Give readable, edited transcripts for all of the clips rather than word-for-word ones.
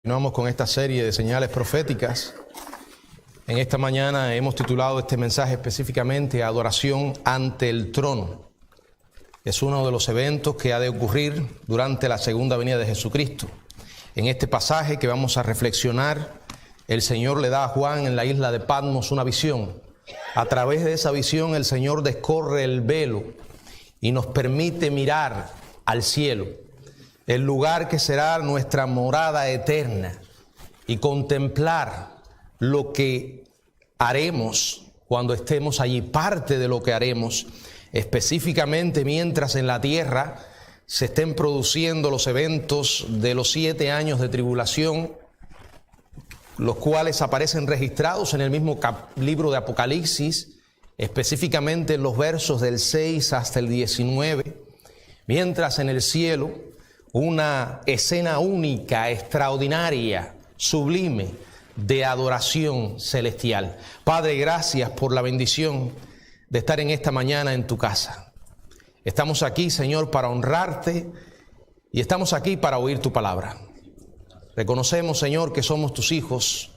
Continuamos con esta serie de señales proféticas. En esta mañana hemos titulado este mensaje específicamente Adoración ante el trono. Es uno de los eventos que ha de ocurrir durante la segunda venida de Jesucristo. En este pasaje que vamos a reflexionar, el Señor le da a Juan en la isla de Patmos una visión. A través de esa visión el Señor descorre el velo y nos permite mirar al cielo, el lugar que será nuestra morada eterna, y contemplar lo que haremos cuando estemos allí, parte de lo que haremos, específicamente mientras en la tierra se estén produciendo los eventos de los 7 años de tribulación, los cuales aparecen registrados en el mismo libro de Apocalipsis, específicamente en los versos del 6 hasta el 19, mientras en el cielo una escena única, extraordinaria, sublime de adoración celestial. Padre, gracias por la bendición de estar en esta mañana en tu casa. Estamos aquí, Señor, para honrarte y estamos aquí para oír tu palabra. Reconocemos, Señor, que somos tus hijos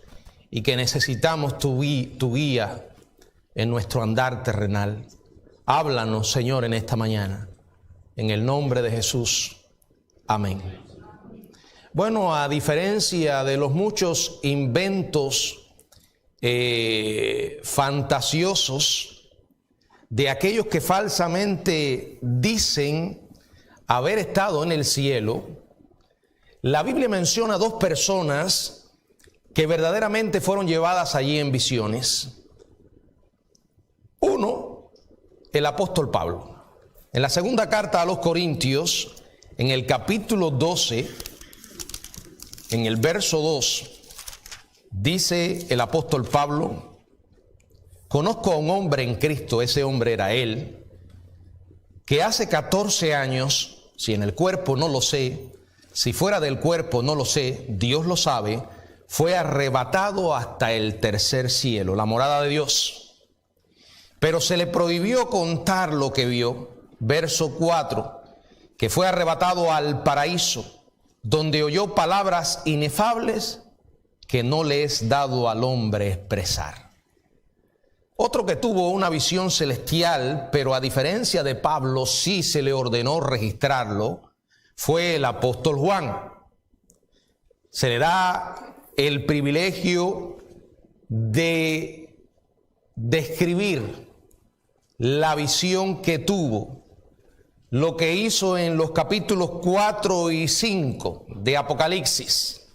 y que necesitamos tu guía en nuestro andar terrenal. Háblanos, Señor, en esta mañana. En el nombre de Jesús. Amén. Bueno, a diferencia de los muchos inventos fantasiosos de aquellos que falsamente dicen haber estado en el cielo, la Biblia menciona 2 personas que verdaderamente fueron llevadas allí en visiones. Uno, el apóstol Pablo. En la segunda carta a los Corintios, en el capítulo 12, en el verso 2, dice el apóstol Pablo: conozco a un hombre en Cristo, ese hombre era él, que hace 14 años, si en el cuerpo no lo sé, si fuera del cuerpo no lo sé, Dios lo sabe, fue arrebatado hasta el tercer cielo, la morada de Dios. Pero se le prohibió contar lo que vio. Verso 4, que fue arrebatado al paraíso, donde oyó palabras inefables que no le es dado al hombre expresar. Otro que tuvo una visión celestial, pero a diferencia de Pablo sí se le ordenó registrarlo, fue el apóstol Juan. Se le da el privilegio de describir la visión que tuvo, lo que hizo en los capítulos 4 y 5 de Apocalipsis.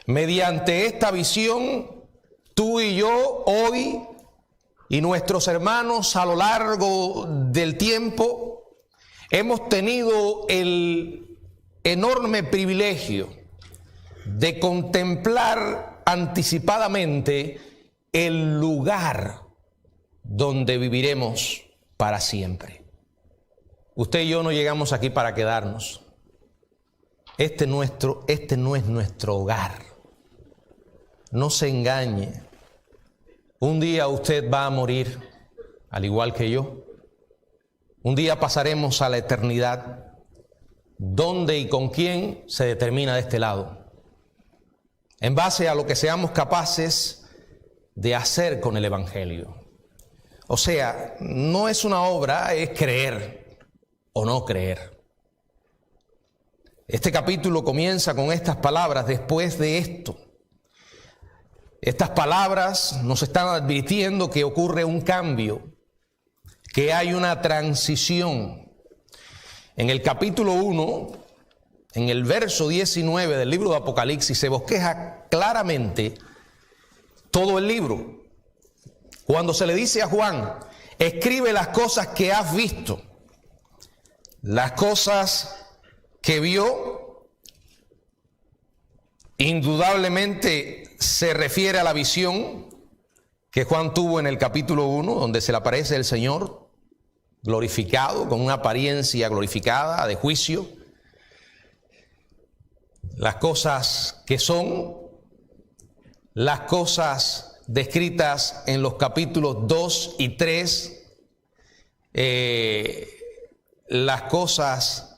Mediante esta visión, tú y yo hoy y nuestros hermanos a lo largo del tiempo hemos tenido el enorme privilegio de contemplar anticipadamente el lugar donde viviremos para siempre. Usted y yo no llegamos aquí para quedarnos. Este no es nuestro hogar. No se engañe. Un día usted va a morir, al igual que yo. Un día pasaremos a la eternidad. ¿Dónde y con quién se determina de este lado? En base a lo que seamos capaces de hacer con el Evangelio. O sea, no es una obra, es creer o no creer. Este capítulo comienza con estas palabras: después de esto. Estas palabras nos están advirtiendo que ocurre un cambio, que hay una transición. En el capítulo 1, en el verso 19 del libro de Apocalipsis, se bosqueja claramente todo el libro. Cuando se le dice a Juan: escribe las cosas que has visto, las cosas que vio, indudablemente se refiere a la visión que Juan tuvo en el capítulo 1, donde se le aparece el Señor glorificado, con una apariencia glorificada de juicio. Las cosas que son, las cosas descritas en los capítulos 2 y 3, las cosas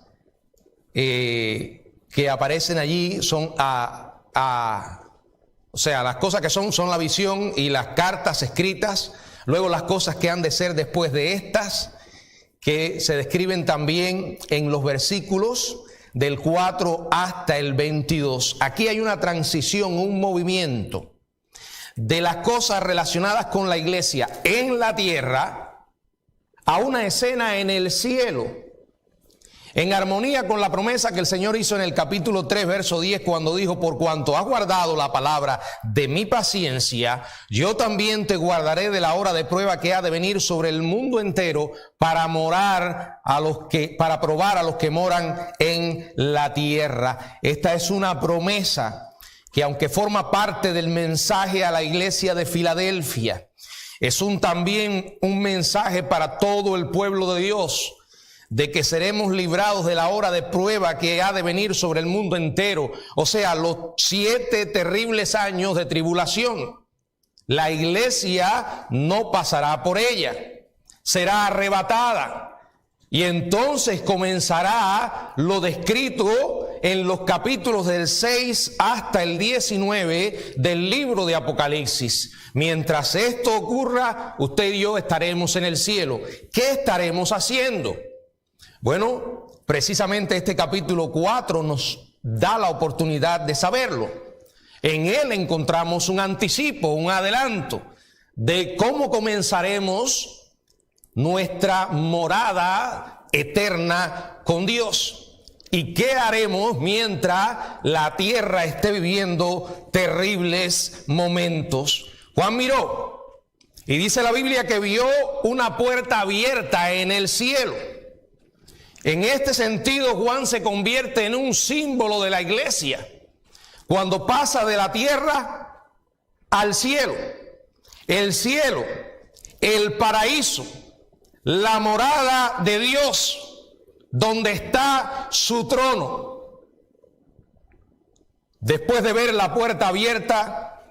que aparecen allí son o sea, las cosas que son la visión y las cartas escritas, luego las cosas que han de ser después de estas, que se describen también en los versículos del 4 hasta el 22. Aquí hay una transición, un movimiento de las cosas relacionadas con la iglesia en la tierra a una escena en el cielo, en armonía con la promesa que el Señor hizo en el capítulo 3, verso 10, cuando dijo: por cuanto has guardado la palabra de mi paciencia, yo también te guardaré de la hora de prueba que ha de venir sobre el mundo entero para probar a los que moran en la tierra. Esta es una promesa que, aunque forma parte del mensaje a la iglesia de Filadelfia, es también un mensaje para todo el pueblo de Dios, de que seremos librados de la hora de prueba que ha de venir sobre el mundo entero. O sea, los 7 terribles años de tribulación. La iglesia no pasará por ella, será arrebatada. Y entonces comenzará lo descrito en los capítulos del 6 hasta el 19 del libro de Apocalipsis. Mientras esto ocurra, usted y yo estaremos en el cielo. ¿Qué estaremos haciendo? Bueno, precisamente este capítulo 4 nos da la oportunidad de saberlo. En él encontramos un anticipo, un adelanto de cómo comenzaremos nuestra morada eterna con Dios y qué haremos mientras la tierra esté viviendo terribles momentos. Juan miró y dice la Biblia que vio una puerta abierta en el cielo. En este sentido, Juan se convierte en un símbolo de la iglesia cuando pasa de la tierra al cielo. El cielo, el paraíso, la morada de Dios, donde está su trono. Después de ver la puerta abierta,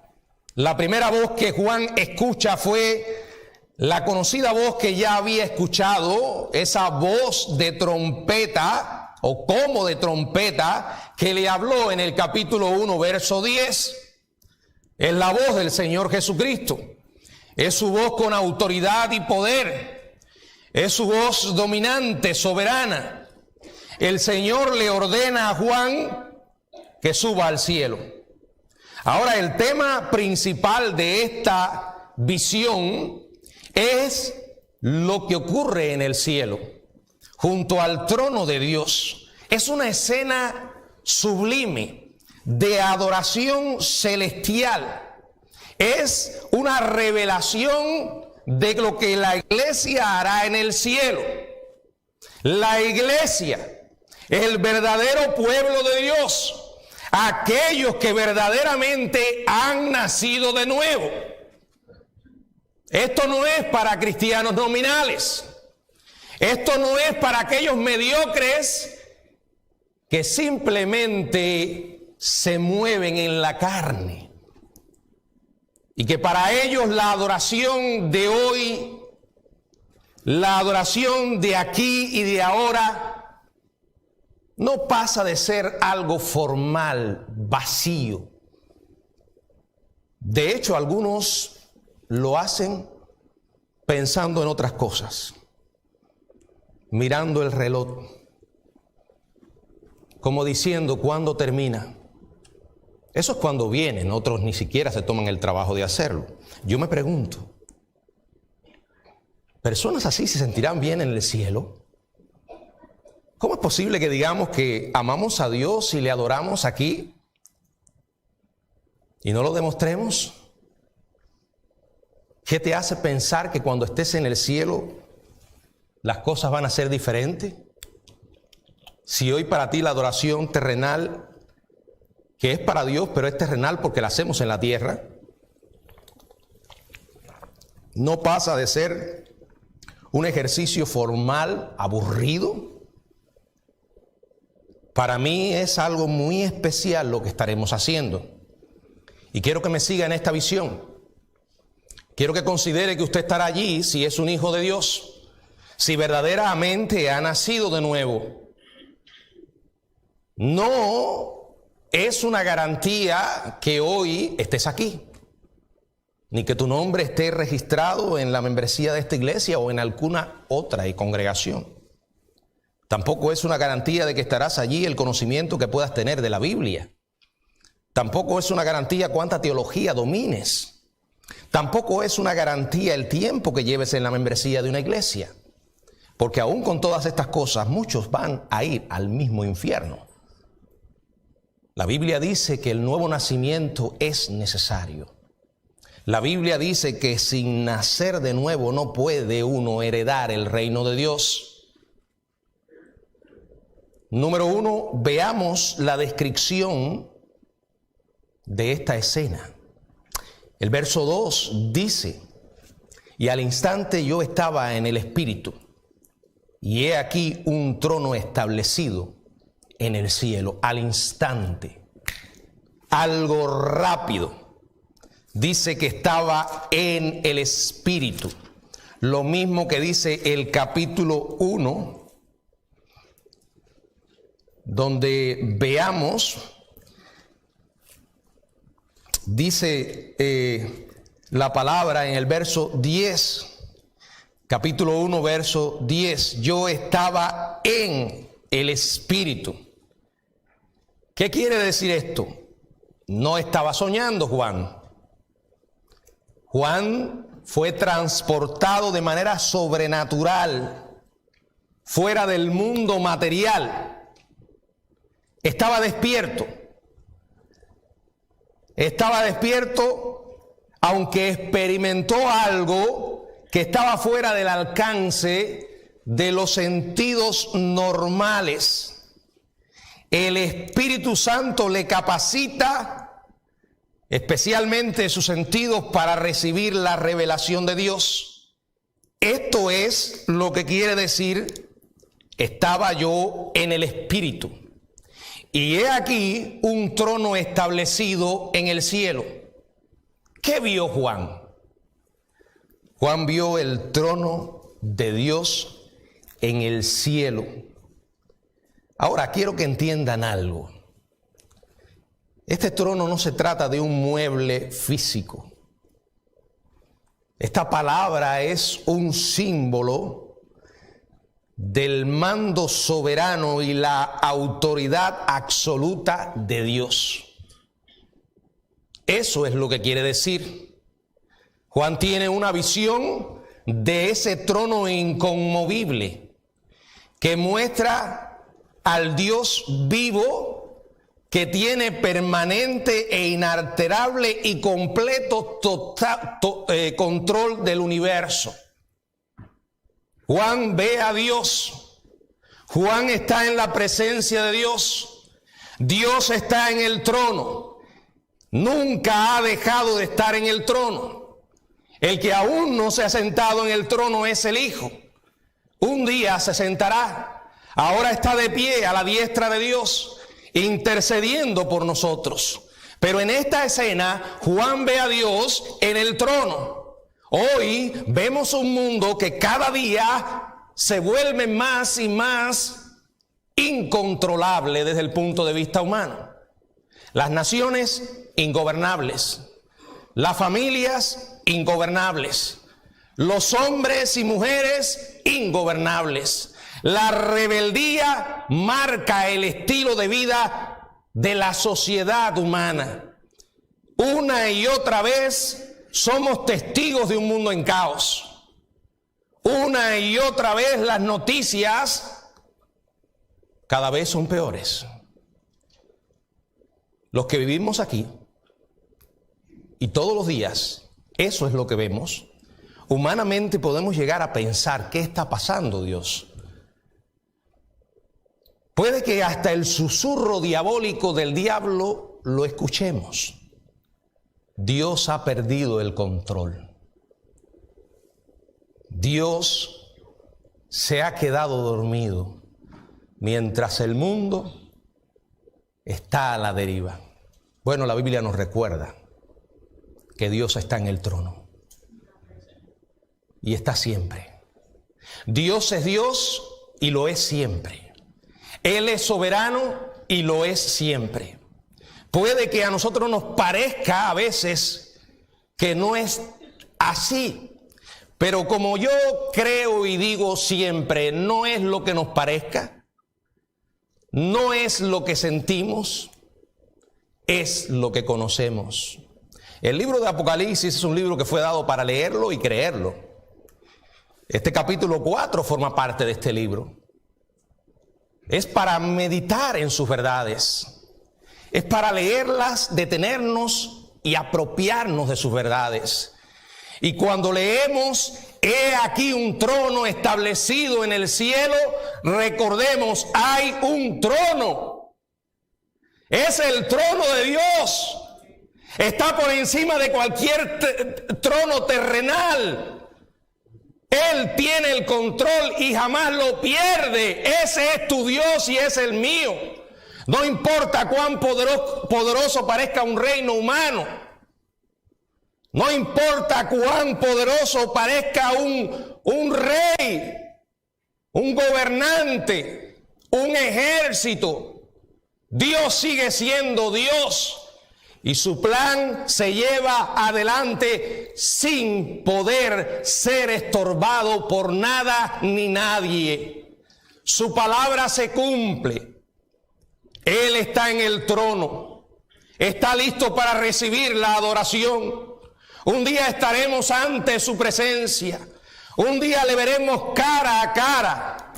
la primera voz que Juan escucha fue la conocida voz que ya había escuchado, esa voz de trompeta o como de trompeta que le habló en el capítulo 1, verso 10. Es la voz del Señor Jesucristo. Es su voz con autoridad y poder. Es su voz dominante, soberana. El Señor le ordena a Juan que suba al cielo. Ahora, el tema principal de esta visión es lo que ocurre en el cielo, junto al trono de Dios. Es una escena sublime de adoración celestial. Es una revelación de lo que la iglesia hará en el cielo. La iglesia, el verdadero pueblo de Dios, aquellos que verdaderamente han nacido de nuevo. Esto no es para cristianos nominales. Esto no es para aquellos mediocres que simplemente se mueven en la carne. Y que para ellos la adoración de hoy, la adoración de aquí y de ahora, no pasa de ser algo formal, vacío. De hecho, algunos lo hacen pensando en otras cosas, mirando el reloj, como diciendo ¿cuándo termina? Eso es cuando vienen, otros ni siquiera se toman el trabajo de hacerlo. Yo me pregunto, ¿personas así se sentirán bien en el cielo? ¿Cómo es posible que digamos que amamos a Dios y le adoramos aquí y no lo demostremos? ¿Qué te hace pensar que cuando estés en el cielo las cosas van a ser diferentes? Si hoy para ti la adoración terrenal, que es para Dios, pero es terrenal porque la hacemos en la tierra, no pasa de ser un ejercicio formal, aburrido. Para mí es algo muy especial lo que estaremos haciendo. Y quiero que me siga en esta visión. Quiero que considere que usted estará allí si es un hijo de Dios, si verdaderamente ha nacido de nuevo. No es una garantía que hoy estés aquí, ni que tu nombre esté registrado en la membresía de esta iglesia o en alguna otra congregación. Tampoco es una garantía de que estarás allí el conocimiento que puedas tener de la Biblia. Tampoco es una garantía cuánta teología domines. Tampoco es una garantía el tiempo que lleves en la membresía de una iglesia. Porque aún con todas estas cosas, muchos van a ir al mismo infierno. La Biblia dice que el nuevo nacimiento es necesario. La Biblia dice que sin nacer de nuevo no puede uno heredar el reino de Dios. Número 1, veamos la descripción de esta escena. El verso 2 dice: y al instante yo estaba en el Espíritu, y he aquí un trono establecido en el cielo. Al instante, algo rápido. Dice que estaba en el Espíritu. Lo mismo que dice el capítulo 1, donde veamos, dice la palabra en el verso 10, capítulo 1, verso 10, yo estaba en el Espíritu. ¿Qué quiere decir esto? No estaba soñando Juan. Juan fue transportado de manera sobrenatural, fuera del mundo material. Estaba despierto. Estaba despierto, aunque experimentó algo que estaba fuera del alcance de los sentidos normales. El Espíritu Santo le capacita especialmente sus sentidos para recibir la revelación de Dios. Esto es lo que quiere decir: estaba yo en el Espíritu, y he aquí un trono establecido en el cielo. ¿Qué vio Juan? Juan vio el trono de Dios en el cielo. Ahora quiero que entiendan algo. Este trono no se trata de un mueble físico. Esta palabra es un símbolo del mando soberano y la autoridad absoluta de Dios. Eso es lo que quiere decir. Juan tiene una visión de ese trono inconmovible que muestra al Dios vivo, que tiene permanente e inalterable y completo control del universo. Juan ve a Dios. Juan está en la presencia de Dios. Dios está en el trono. Nunca ha dejado de estar en el trono. El que aún no se ha sentado en el trono es el Hijo. Un día se sentará. Ahora está de pie a la diestra de Dios, intercediendo por nosotros. Pero en esta escena, Juan ve a Dios en el trono. Hoy vemos un mundo que cada día se vuelve más y más incontrolable desde el punto de vista humano. Las naciones ingobernables, las familias ingobernables, los hombres y mujeres ingobernables. La rebeldía marca el estilo de vida de la sociedad humana. Una y otra vez somos testigos de un mundo en caos. Una y otra vez las noticias cada vez son peores. Los que vivimos aquí y todos los días, eso es lo que vemos. Humanamente podemos llegar a pensar: ¿qué está pasando, Dios? Puede que hasta el susurro diabólico del diablo lo escuchemos. Dios ha perdido el control. Dios se ha quedado dormido mientras el mundo está a la deriva. Bueno, la Biblia nos recuerda que Dios está en el trono y está siempre. Dios es Dios y lo es siempre. Él es soberano y lo es siempre. Puede que a nosotros nos parezca a veces que no es así, pero como yo creo y digo siempre, no es lo que nos parezca, no es lo que sentimos, es lo que conocemos. El libro de Apocalipsis es un libro que fue dado para leerlo y creerlo. Este capítulo 4 forma parte de este libro. Es para meditar en sus verdades. Es para leerlas, detenernos y apropiarnos de sus verdades. Y cuando leemos, he aquí un trono establecido en el cielo, recordemos, hay un trono. Es el trono de Dios. Está por encima de cualquier trono terrenal. Él tiene el control y jamás lo pierde. Ese es tu Dios y es el mío. No importa cuán poderoso parezca un reino humano. No importa cuán poderoso parezca un rey, un gobernante, un ejército. Dios sigue siendo Dios. Y su plan se lleva adelante sin poder ser estorbado por nada ni nadie. Su palabra se cumple. Él está en el trono. Está listo para recibir la adoración. Un día estaremos ante su presencia. Un día le veremos cara a cara.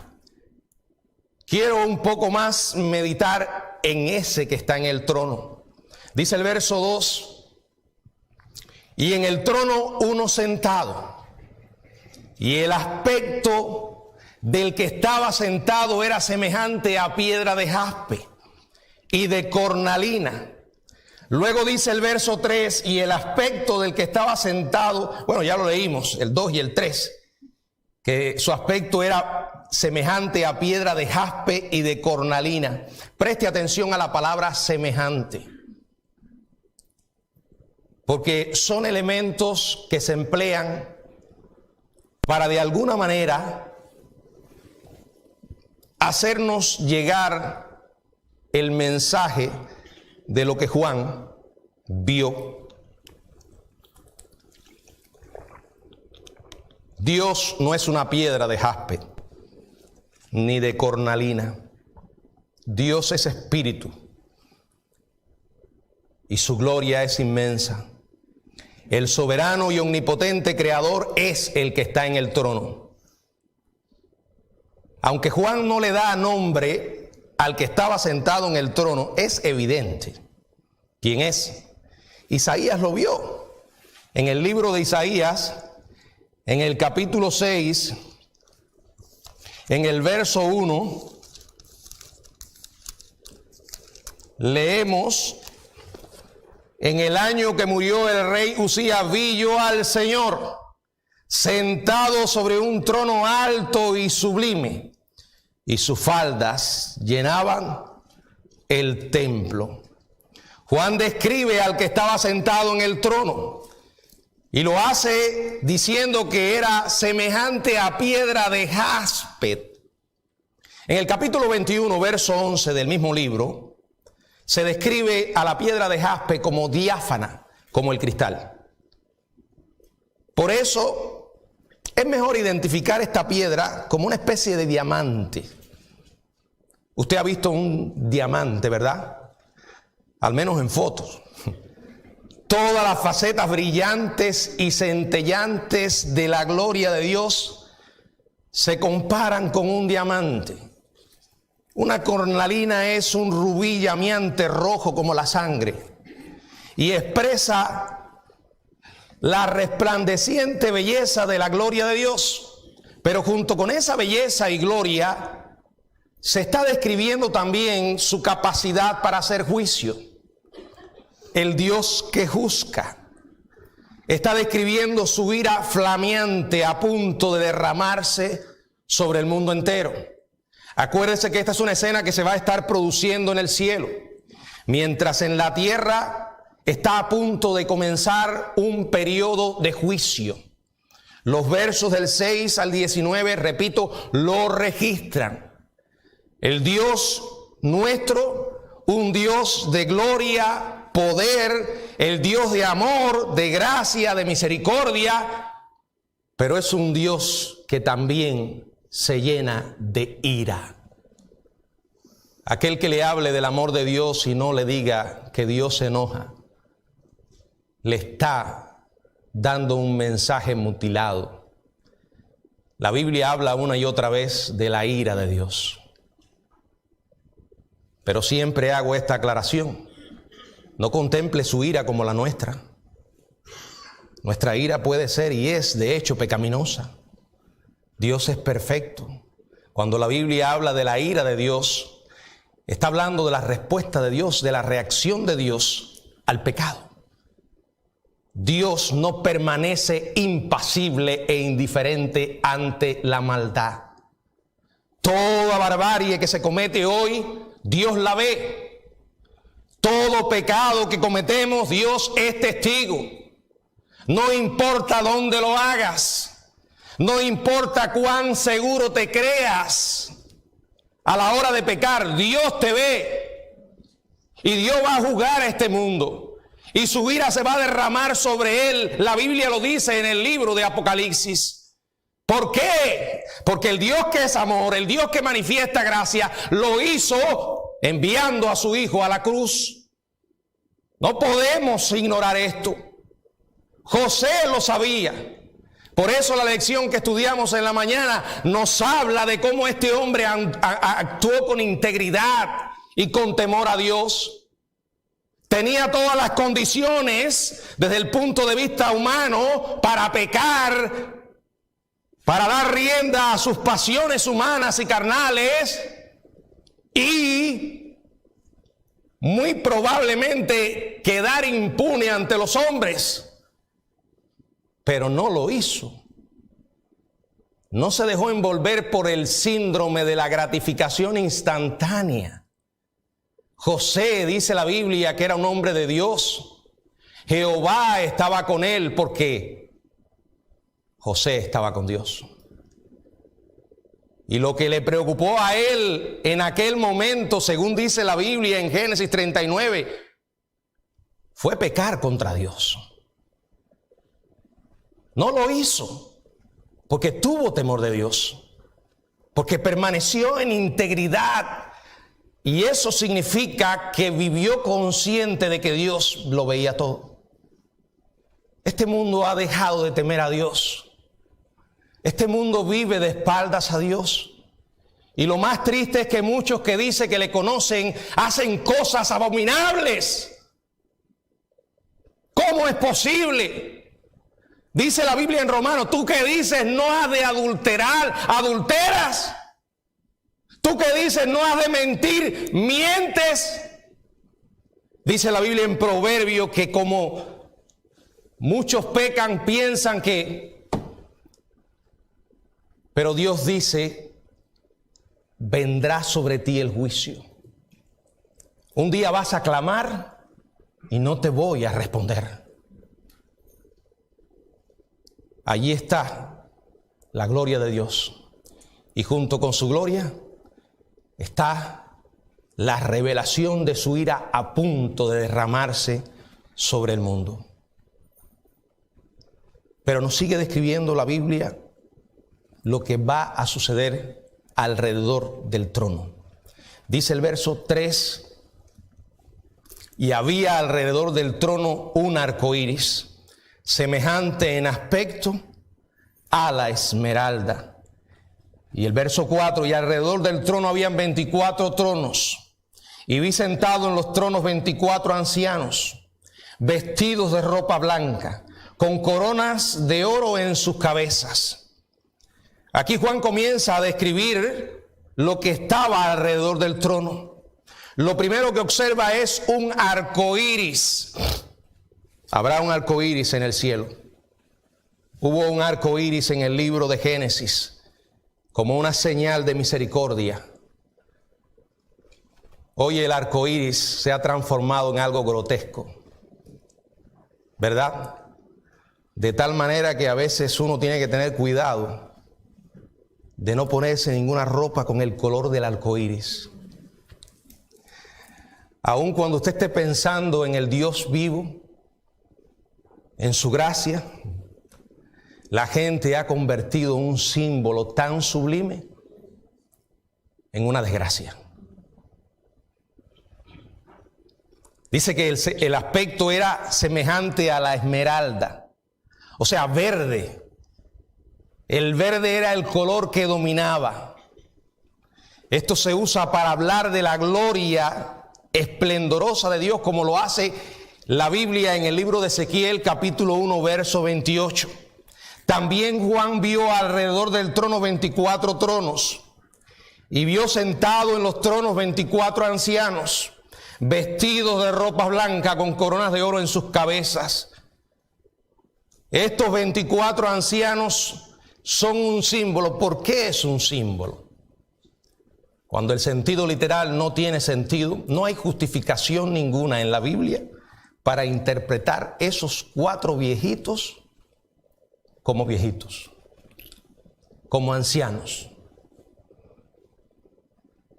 Quiero un poco más meditar en ese que está en el trono. Dice el verso 2, y en el trono uno sentado, y el aspecto del que estaba sentado era semejante a piedra de jaspe y de cornalina. Luego dice el verso 3, y el aspecto del que estaba sentado, bueno, ya lo leímos, el 2 y el 3, que su aspecto era semejante a piedra de jaspe y de cornalina. Preste atención a la palabra semejante, porque son elementos que se emplean para de alguna manera hacernos llegar el mensaje de lo que Juan vio. Dios no es una piedra de jaspe ni de cornalina. Dios es espíritu y su gloria es inmensa. El soberano y omnipotente creador es el que está en el trono. Aunque Juan no le da nombre al que estaba sentado en el trono, es evidente quién es. Isaías lo vio. En el libro de Isaías, en el capítulo 6, en el verso 1, leemos: en el año que murió el rey Usías, vi yo al Señor sentado sobre un trono alto y sublime, y sus faldas llenaban el templo. Juan describe al que estaba sentado en el trono y lo hace diciendo que era semejante a piedra de jaspe. En el capítulo 21, verso 11 del mismo libro, se describe a la piedra de jaspe como diáfana, como el cristal. Por eso es mejor identificar esta piedra como una especie de diamante. Usted ha visto un diamante, ¿verdad? Al menos en fotos. Todas las facetas brillantes y centellantes de la gloria de Dios se comparan con un diamante. Una cornalina es un rubí llameante rojo como la sangre y expresa la resplandeciente belleza de la gloria de Dios. Pero junto con esa belleza y gloria se está describiendo también su capacidad para hacer juicio. El Dios que juzga. Está describiendo su ira flameante a punto de derramarse sobre el mundo entero. Acuérdese que esta es una escena que se va a estar produciendo en el cielo, mientras en la tierra está a punto de comenzar un periodo de juicio. Los versos del 6 al 19, repito, lo registran. El Dios nuestro un Dios de gloria, poder, el Dios de amor, de gracia, de misericordia, pero es un Dios que también se llena de ira. Aquel que le hable del amor de Dios y no le diga que Dios se enoja, le está dando un mensaje mutilado. La Biblia habla una y otra vez de la ira de Dios. Pero siempre hago esta aclaración: no contemple su ira como la nuestra. Nuestra ira puede ser y es de hecho pecaminosa. Dios es perfecto. Cuando la Biblia habla de la ira de Dios, está hablando de la respuesta de Dios, de la reacción de Dios al pecado. Dios no permanece impasible e indiferente ante la maldad. Toda barbarie que se comete hoy, Dios la ve. Todo pecado que cometemos, Dios es testigo. No importa dónde lo hagas, no importa cuán seguro te creas, a la hora de pecar, Dios te ve. Y Dios va a juzgar a este mundo. Y su ira se va a derramar sobre él. La Biblia lo dice en el libro de Apocalipsis. ¿Por qué? Porque el Dios que es amor, el Dios que manifiesta gracia, lo hizo enviando a su Hijo a la cruz. No podemos ignorar esto. José lo sabía. Por eso la lección que estudiamos en la mañana nos habla de cómo este hombre actuó con integridad y con temor a Dios. Tenía todas las condiciones desde el punto de vista humano para pecar, para dar rienda a sus pasiones humanas y carnales y muy probablemente quedar impune ante los hombres. Pero no lo hizo. No se dejó envolver por el síndrome de la gratificación instantánea. José, dice la Biblia, que era un hombre de Dios. Jehová estaba con él porque José estaba con Dios. Y lo que le preocupó a él en aquel momento, según dice la Biblia en Génesis 39, fue pecar contra Dios. No lo hizo porque tuvo temor de Dios, porque permaneció en integridad. Y eso significa que vivió consciente de que Dios lo veía todo. Este mundo ha dejado de temer a Dios. Este mundo vive de espaldas a Dios. Y lo más triste es que muchos que dicen que le conocen hacen cosas abominables. ¿Cómo es posible? Dice la Biblia en Romanos: tú que dices no has de adulterar, adulteras. Tú que dices no has de mentir, mientes. Dice la Biblia en Proverbios que como muchos pecan, piensan que... Pero Dios dice: vendrá sobre ti el juicio. Un día vas a clamar y no te voy a responder. Allí está la gloria de Dios. Y junto con su gloria está la revelación de su ira a punto de derramarse sobre el mundo. Pero nos sigue describiendo la Biblia lo que va a suceder alrededor del trono. Dice el verso 3: y había alrededor del trono un arco iris, semejante en aspecto a la esmeralda. Y el verso 4: y alrededor del trono habían 24 tronos, y vi sentado en los tronos 24 ancianos, vestidos de ropa blanca, con coronas de oro en sus cabezas. Aquí Juan comienza a describir lo que estaba alrededor del trono. Lo primero que observa es un arco iris. Habrá un arco iris en el cielo. Hubo un arco iris en el libro de Génesis, como una señal de misericordia. Hoy el arco iris se ha transformado en algo grotesco, ¿verdad? De tal manera que a veces uno tiene que tener cuidado de no ponerse ninguna ropa con el color del arco iris. Aun cuando usted esté pensando en el Dios vivo, en su gracia, la gente ha convertido un símbolo tan sublime en una desgracia. Dice que el aspecto era semejante a la esmeralda, o sea, verde. El verde era el color que dominaba. Esto se usa para hablar de la gloria esplendorosa de Dios, como lo hace la Biblia en el libro de Ezequiel, capítulo 1, verso 28. También Juan vio alrededor del trono 24 tronos, y vio sentado en los tronos 24 ancianos, vestidos de ropa blanca con coronas de oro en sus cabezas. Estos 24 ancianos son un símbolo. ¿Por qué es un símbolo? Cuando el sentido literal no tiene sentido, no hay justificación ninguna en la Biblia para interpretar esos 4 viejitos como viejitos, como ancianos.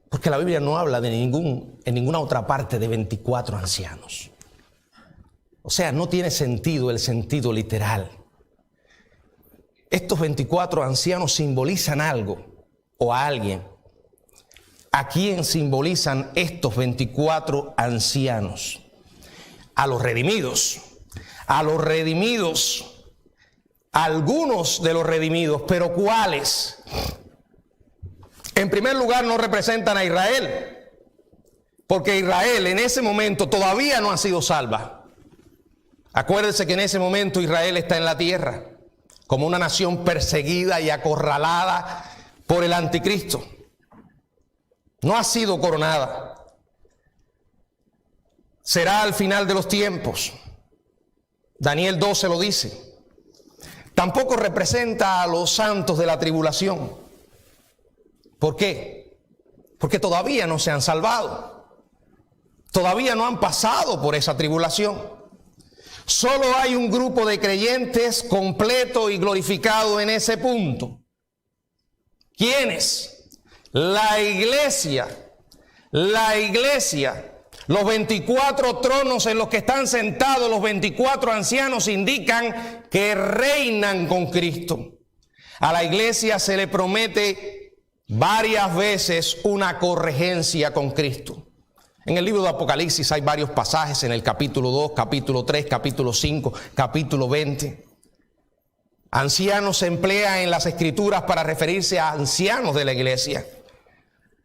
Porque la Biblia no habla en ninguna otra parte de 24 ancianos. O sea, no tiene sentido el sentido literal. Estos 24 ancianos simbolizan algo o a alguien. ¿A quién simbolizan estos 24 ancianos? A los redimidos. A los redimidos. Algunos de los redimidos, pero ¿cuáles? En primer lugar, no representan a Israel, porque Israel en ese momento todavía no ha sido salva. Acuérdense que en ese momento Israel está en la tierra como una nación perseguida y acorralada por el anticristo. No ha sido coronada. Será al final de los tiempos. Daniel 12 lo dice. Tampoco representa a los santos de la tribulación. ¿Por qué? Porque todavía no se han salvado. Todavía no han pasado por esa tribulación. Solo hay un grupo de creyentes completo y glorificado en ese punto. ¿Quiénes? La iglesia. La iglesia. Los 24 tronos en los que están sentados los 24 ancianos indican que reinan con Cristo. A la iglesia se le promete varias veces una corregencia con Cristo. En el libro de Apocalipsis hay varios pasajes, en el capítulo 2, capítulo 3, capítulo 5, capítulo 20. Ancianos se emplea en las escrituras para referirse a ancianos de la iglesia.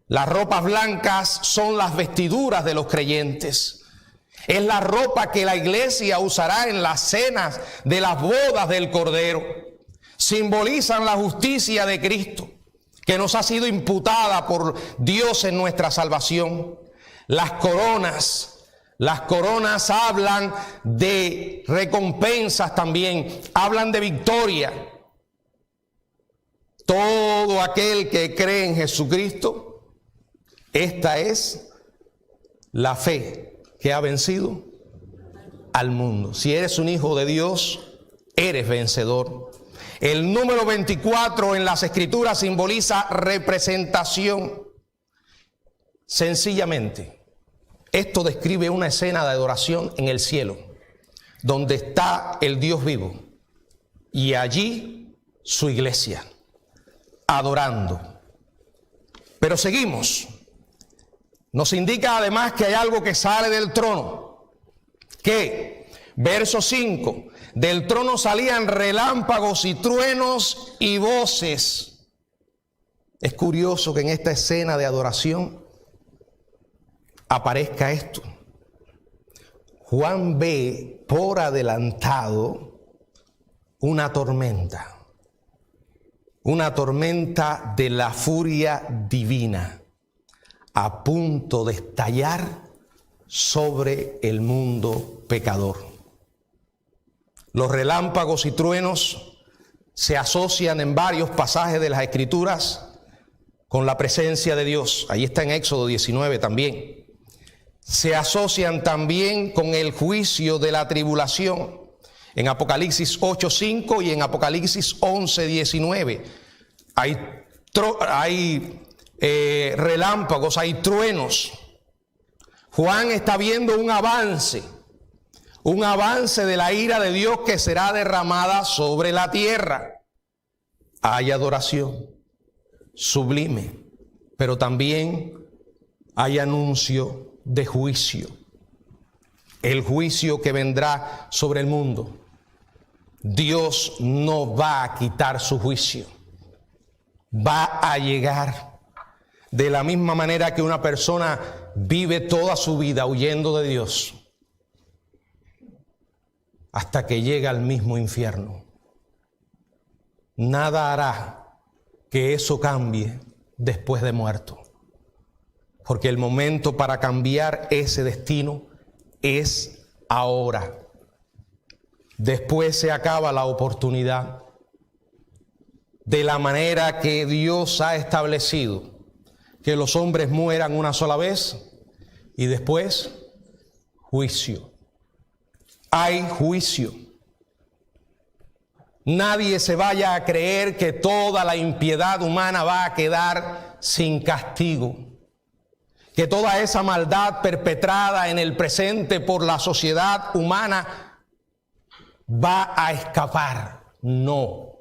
Las ropas blancas son las vestiduras de los creyentes. Es la ropa que la iglesia usará en las cenas de las bodas del Cordero. Simbolizan la justicia de Cristo, que nos ha sido imputada por Dios en nuestra salvación. Las coronas hablan de recompensas también, hablan de victoria. Todo aquel que cree en Jesucristo, esta es la fe que ha vencido al mundo. Si eres un hijo de Dios, eres vencedor. El número 24 en las escrituras simboliza representación. Sencillamente, esto describe una escena de adoración en el cielo, donde está el Dios vivo y allí su iglesia, adorando. Pero seguimos. Nos indica además que hay algo que sale del trono. ¿Qué? Verso 5. Del trono salían relámpagos y truenos y voces. Es curioso que en esta escena de adoración aparezca esto. Juan ve por adelantado una tormenta de la furia divina, a punto de estallar sobre el mundo pecador. Los relámpagos y truenos se asocian en varios pasajes de las Escrituras con la presencia de Dios. Ahí está en Éxodo 19 también. Se asocian también con el juicio de la tribulación en Apocalipsis 8:5 y en Apocalipsis 11:19. Hay relámpagos, hay truenos. Juan está viendo un avance de la ira de Dios que será derramada sobre la tierra. Hay adoración sublime, pero también hay anuncio de juicio. El juicio que vendrá sobre el mundo. Dios no va a quitar su juicio. Va a llegar. De la misma manera que una persona vive toda su vida huyendo de Dios, hasta que llega al mismo infierno. Nada hará que eso cambie después de muerto. Porque el momento para cambiar ese destino es ahora. Después se acaba la oportunidad. De la manera que Dios ha establecido que los hombres mueran una sola vez y después juicio. Hay juicio. Nadie se vaya a creer que toda la impiedad humana va a quedar sin castigo. Que toda esa maldad perpetrada en el presente por la sociedad humana va a escapar. No.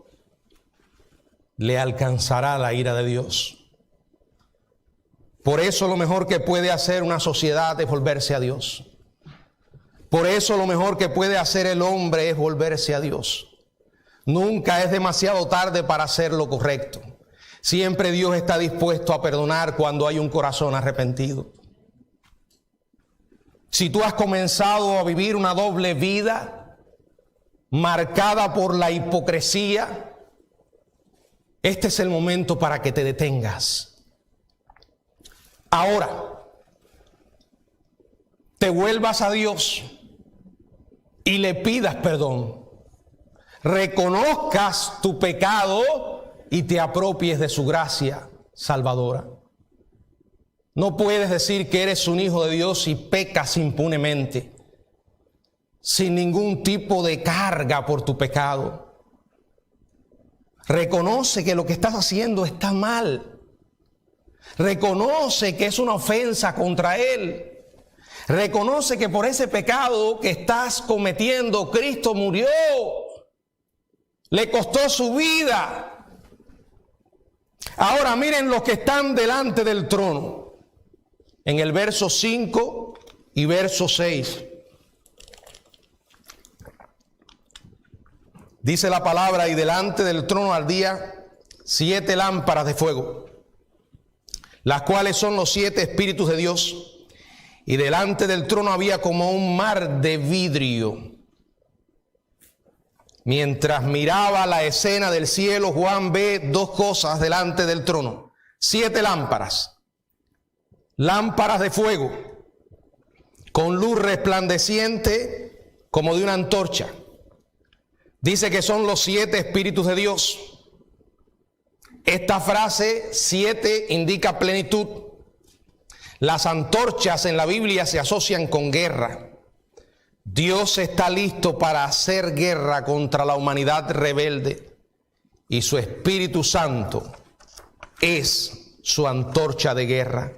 Le alcanzará la ira de Dios. Por eso lo mejor que puede hacer una sociedad es volverse a Dios. Por eso lo mejor que puede hacer el hombre es volverse a Dios. Nunca es demasiado tarde para hacer lo correcto. Siempre Dios está dispuesto a perdonar cuando hay un corazón arrepentido. Si tú has comenzado a vivir una doble vida marcada por la hipocresía, este es el momento para que te detengas. Ahora, te vuelvas a Dios y le pidas perdón. Reconozcas tu pecado y te apropies de su gracia salvadora. No puedes decir que eres un hijo de Dios y pecas impunemente, sin ningún tipo de carga por tu pecado. Reconoce que lo que estás haciendo está mal. Reconoce que es una ofensa contra Él. Reconoce que por ese pecado que estás cometiendo, Cristo murió. Le costó su vida. Ahora miren los que están delante del trono. En el verso 5 y verso 6. Dice la palabra: y delante del trono ardía 7 lámparas de fuego, las cuales son los 7 espíritus de Dios. Y delante del trono había como un mar de vidrio. Mientras miraba la escena del cielo, Juan ve 2 cosas delante del trono. 7 lámparas. Lámparas de fuego, con luz resplandeciente como de una antorcha. Dice que son los 7 espíritus de Dios. Esta frase 7 indica plenitud. Las antorchas en la Biblia se asocian con guerra. Dios está listo para hacer guerra contra la humanidad rebelde y su Espíritu Santo es su antorcha de guerra.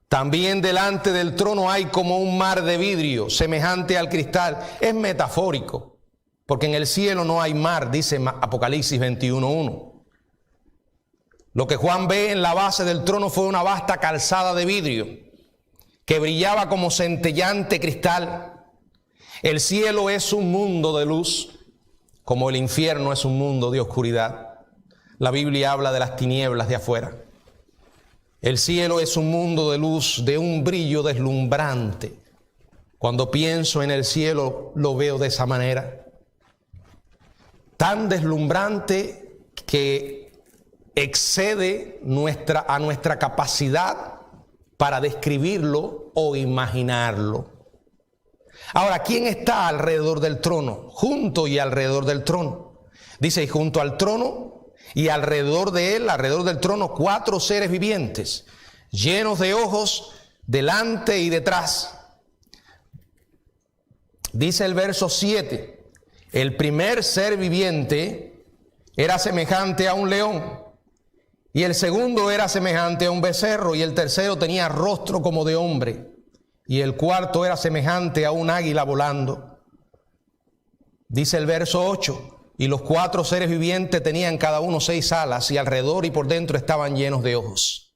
También delante del trono hay como un mar de vidrio semejante al cristal. Es metafórico, porque en el cielo no hay mar, dice Apocalipsis 21:1. Lo que Juan ve en la base del trono fue una vasta calzada de vidrio que brillaba como centellante cristal. El cielo es un mundo de luz, como el infierno es un mundo de oscuridad. La Biblia habla de las tinieblas de afuera. El cielo es un mundo de luz, de un brillo deslumbrante. Cuando pienso en el cielo, lo veo de esa manera. Tan deslumbrante que excede a nuestra capacidad para describirlo o imaginarlo. Ahora, ¿quién está alrededor del trono? Junto y alrededor del trono. Dice, y junto al trono y alrededor de él, alrededor del trono, 4 seres vivientes, llenos de ojos delante y detrás. Dice el verso 7, el primer ser viviente era semejante a un león, y el segundo era semejante a un becerro, y el tercero tenía rostro como de hombre. y el cuarto era semejante a un águila volando. Dice el verso 8, y los 4 seres vivientes tenían cada uno 6 alas, y alrededor y por dentro estaban llenos de ojos.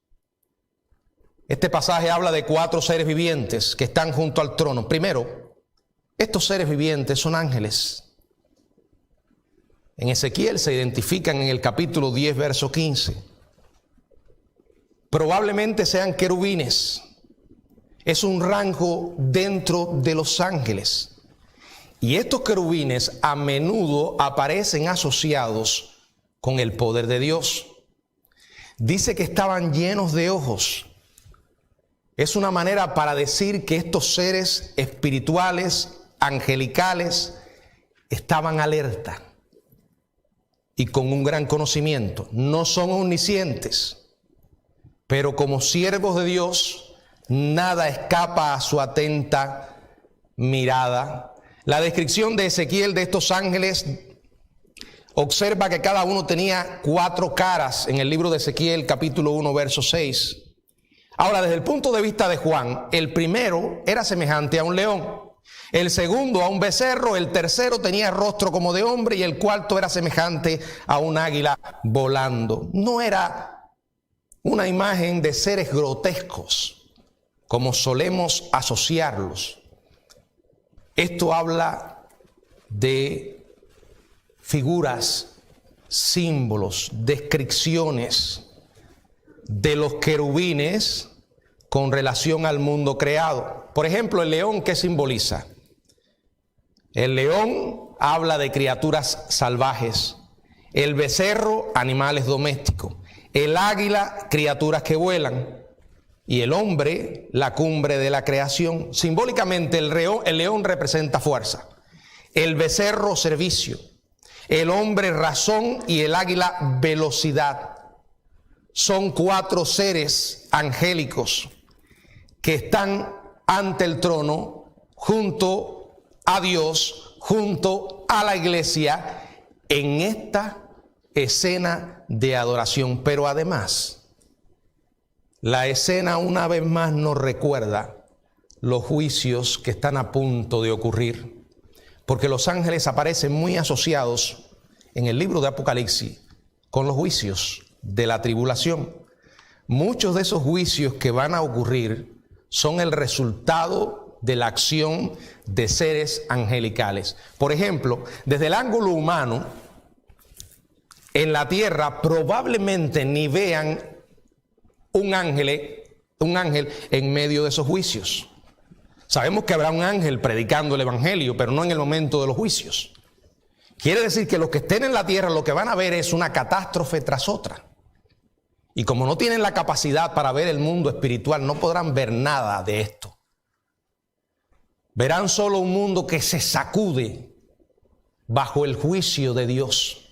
Este pasaje habla de 4 seres vivientes que están junto al trono. Primero, estos seres vivientes son ángeles. En Ezequiel se identifican en el capítulo 10, verso 15. Probablemente sean querubines. Es un rango dentro de los ángeles. Y estos querubines a menudo aparecen asociados con el poder de Dios. Dice que estaban llenos de ojos. Es una manera para decir que estos seres espirituales, angelicales, estaban alerta y con un gran conocimiento. No son omniscientes, pero como siervos de Dios, nada escapa a su atenta mirada. La descripción de Ezequiel de estos ángeles observa que cada uno tenía 4 caras en el libro de Ezequiel, capítulo 1, verso 6. Ahora, desde el punto de vista de Juan, el primero era semejante a un león, el segundo a un becerro, el tercero tenía rostro como de hombre y el cuarto era semejante a un águila volando. No era una imagen de seres grotescos, como solemos asociarlos. Esto habla de figuras, símbolos, descripciones de los querubines con relación al mundo creado. Por ejemplo, el león, ¿qué simboliza? El león habla de criaturas salvajes, el becerro, animales domésticos, el águila, criaturas que vuelan, y el hombre, la cumbre de la creación. Simbólicamente, el león representa fuerza, el becerro, servicio, el hombre, razón, y el águila, velocidad. Son 4 seres angélicos que están ante el trono, junto a Dios, junto a la iglesia, en esta escena de adoración. Pero además, la escena una vez más nos recuerda los juicios que están a punto de ocurrir, porque los ángeles aparecen muy asociados en el libro de Apocalipsis con los juicios de la tribulación. Muchos de esos juicios que van a ocurrir son el resultado de la acción de seres angelicales. Por ejemplo, desde el ángulo humano, en la tierra probablemente ni vean un ángel en medio de esos juicios. Sabemos que habrá un ángel predicando el evangelio, pero no en el momento de los juicios. Quiere decir que los que estén en la tierra lo que van a ver es una catástrofe tras otra. Y como no tienen la capacidad para ver el mundo espiritual, no podrán ver nada de esto. Verán solo un mundo que se sacude bajo el juicio de Dios.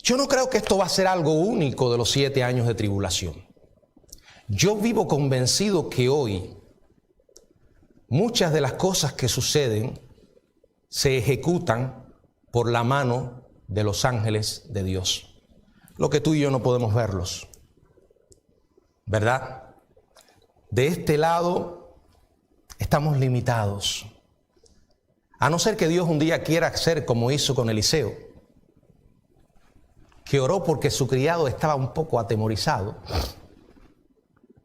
Yo no creo que esto va a ser algo único de los 7 años de tribulación. Yo vivo convencido que hoy muchas de las cosas que suceden se ejecutan por la mano de los ángeles de Dios. Lo que tú y yo no podemos verlos, ¿verdad? De este lado estamos limitados. A no ser que Dios un día quiera hacer como hizo con Eliseo, que oró porque su criado estaba un poco atemorizado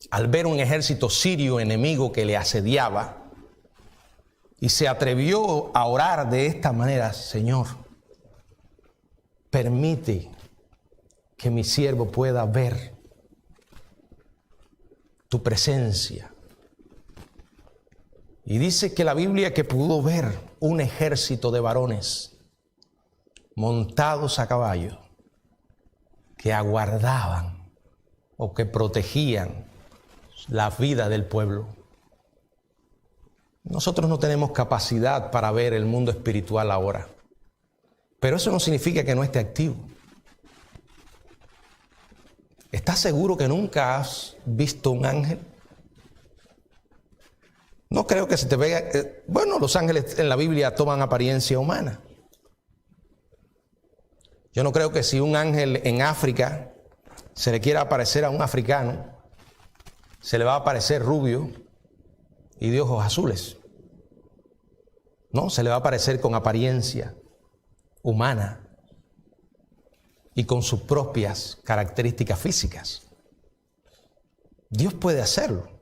al ver un ejército sirio enemigo que le asediaba, y se atrevió a orar de esta manera: Señor, permite que mi siervo pueda ver tu presencia. Y dice que la Biblia que pudo ver un ejército de varones montados a caballo que aguardaban o que protegían la vida del pueblo. Nosotros no tenemos capacidad para ver el mundo espiritual ahora, pero eso no significa que no esté activo. ¿Estás seguro que nunca has visto un ángel? No creo que se te vea. Bueno, los ángeles en la Biblia toman apariencia humana. Yo no creo que si un ángel en África se le quiera aparecer a un africano, se le va a aparecer rubio, y de ojos azules. No, se le va a aparecer con apariencia humana y con sus propias características físicas. Dios puede hacerlo.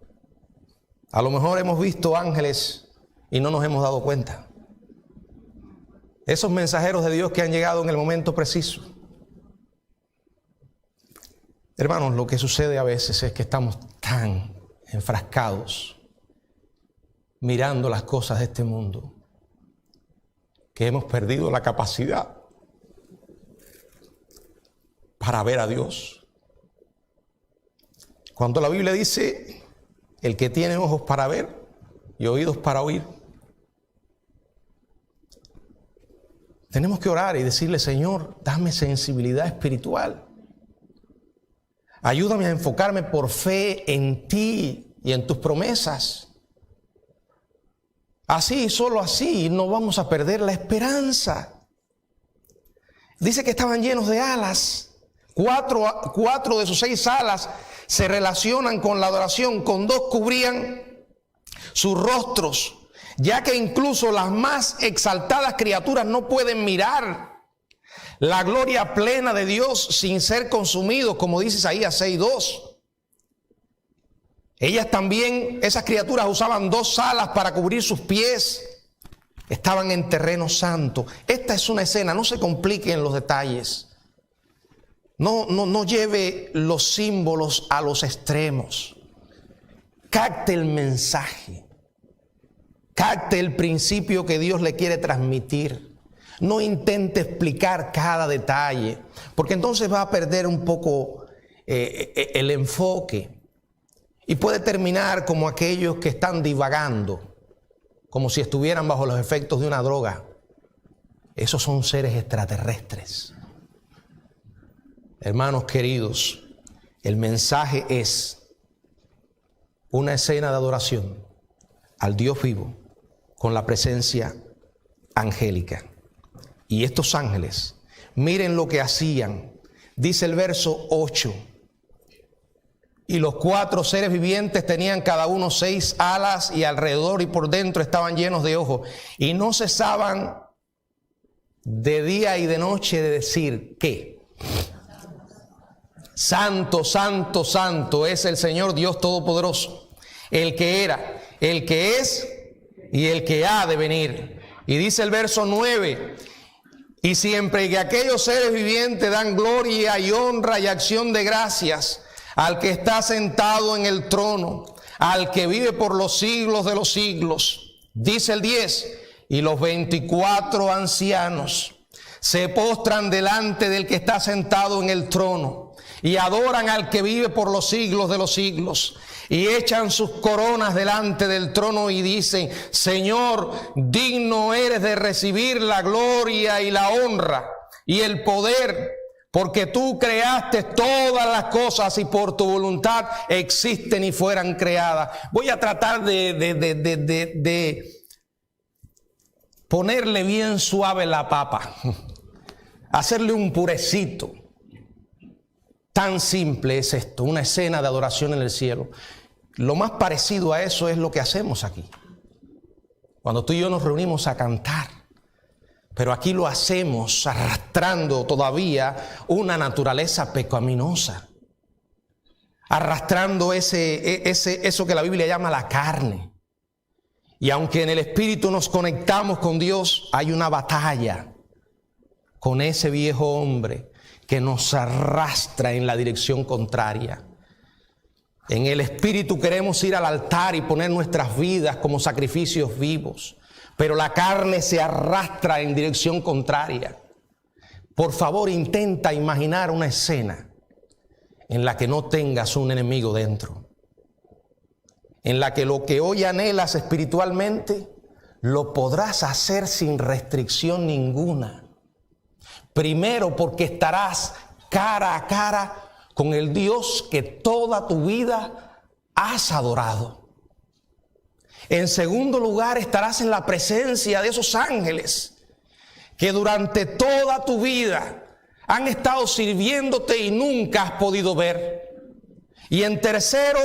A lo mejor hemos visto ángeles y no nos hemos dado cuenta. Esos mensajeros de Dios que han llegado en el momento preciso. Hermanos, lo que sucede a veces es que estamos tan enfrascados mirando las cosas de este mundo que hemos perdido la capacidad para ver a Dios. Cuando la Biblia dice, el que tiene ojos para ver y oídos para oír, tenemos que orar y decirle, Señor, dame sensibilidad espiritual. Ayúdame a enfocarme por fe en ti y en tus promesas. Así, solo así, no vamos a perder la esperanza. Dice que estaban llenos de alas. Cuatro de sus 6 alas se relacionan con la adoración. Con 2 cubrían sus rostros, ya que incluso las más exaltadas criaturas no pueden mirar la gloria plena de Dios sin ser consumidos, como dice Isaías 6:2. Ellas también, esas criaturas usaban 2 alas para cubrir sus pies. Estaban en terreno santo. Esta es una escena, no se complique en los detalles. No lleve los símbolos a los extremos. Capte el mensaje. Capte el principio que Dios le quiere transmitir. No intente explicar cada detalle, porque entonces va a perder un poco el enfoque. Y puede terminar como aquellos que están divagando, como si estuvieran bajo los efectos de una droga. Esos son seres extraterrestres. Hermanos queridos, el mensaje es una escena de adoración al Dios vivo con la presencia angélica. Y estos ángeles, miren lo que hacían. Dice el verso 8. Y los 4 seres vivientes tenían cada uno 6 alas y alrededor y por dentro estaban llenos de ojos. Y no cesaban de día y de noche de decir, ¿qué? Santo, santo, santo es el Señor Dios Todopoderoso, el que era, el que es y el que ha de venir. Y dice el verso 9, y siempre que aquellos seres vivientes dan gloria y honra y acción de gracias al que está sentado en el trono, al que vive por los siglos de los siglos. Dice el 10, y los 24 ancianos se postran delante del que está sentado en el trono y adoran al que vive por los siglos de los siglos. Y echan sus coronas delante del trono y dicen, Señor, digno eres de recibir la gloria y la honra y el poder, porque tú creaste todas las cosas y por tu voluntad existen y fueran creadas. Voy a tratar de ponerle bien suave la papa, hacerle un purecito. Tan simple es esto, una escena de adoración en el cielo. Lo más parecido a eso es lo que hacemos aquí, cuando tú y yo nos reunimos a cantar. Pero aquí lo hacemos arrastrando todavía una naturaleza pecaminosa, arrastrando eso que la Biblia llama la carne. Y aunque en el Espíritu nos conectamos con Dios, hay una batalla con ese viejo hombre que nos arrastra en la dirección contraria. En el Espíritu queremos ir al altar y poner nuestras vidas como sacrificios vivos, pero la carne se arrastra en dirección contraria. Por favor, intenta imaginar una escena en la que no tengas un enemigo dentro, en la que lo que hoy anhelas espiritualmente lo podrás hacer sin restricción ninguna. Primero, porque estarás cara a cara con el Dios que toda tu vida has adorado. En segundo lugar, estarás en la presencia de esos ángeles que durante toda tu vida han estado sirviéndote y nunca has podido ver. Y en tercero,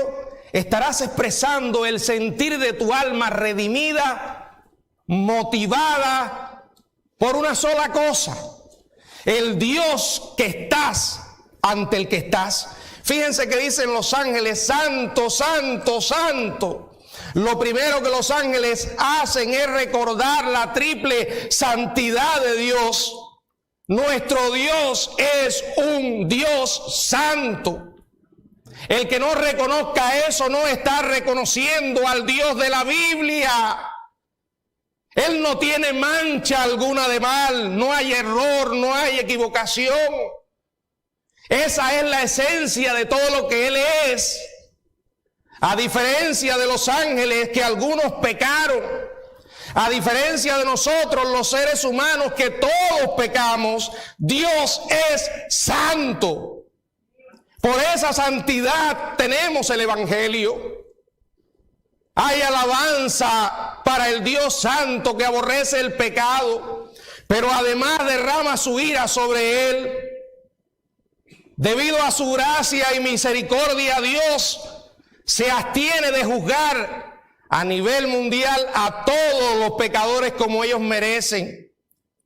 estarás expresando el sentir de tu alma redimida, motivada por una sola cosa: el Dios que estás, ante el que estás. Fíjense que dicen los ángeles: santo, santo, santo. Lo primero que los ángeles hacen es recordar la triple santidad de Dios. Nuestro Dios es un Dios santo. El que no reconozca eso no está reconociendo al Dios de la Biblia. Él no tiene mancha alguna de mal, no hay error, no hay equivocación. Esa es la esencia de todo lo que Él es. A diferencia de los ángeles, que algunos pecaron, a diferencia de nosotros los seres humanos que todos pecamos, Dios es santo. Por esa santidad tenemos el Evangelio. Hay alabanza para el Dios santo que aborrece el pecado, pero además derrama su ira sobre él. Debido a su gracia y misericordia, Dios se abstiene de juzgar a nivel mundial a todos los pecadores como ellos merecen,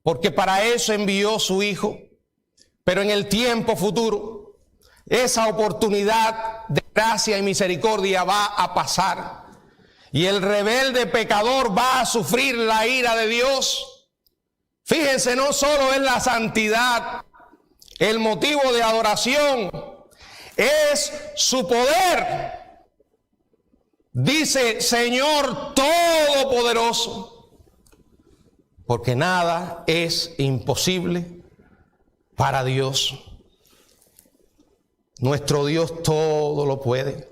porque para eso envió su Hijo. Pero en el tiempo futuro, esa oportunidad de gracia y misericordia va a pasar, y el rebelde pecador va a sufrir la ira de Dios. Fíjense, no solo es la santidad el motivo de adoración, es su poder. Dice: Señor Todopoderoso, porque nada es imposible para Dios. Nuestro Dios todo lo puede.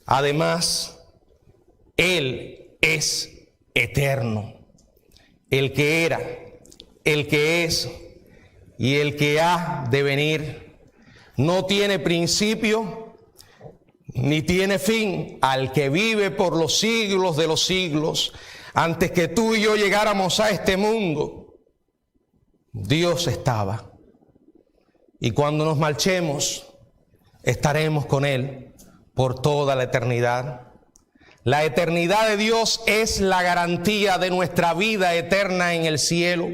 Además, Él es eterno, el que era, el que es y el que ha de venir. No tiene principio ni tiene fin. Al que vive por los siglos de los siglos. Antes que tú y yo llegáramos a este mundo, Dios estaba. Y cuando nos marchemos, estaremos con Él por toda la eternidad. La eternidad de Dios es la garantía de nuestra vida eterna en el cielo.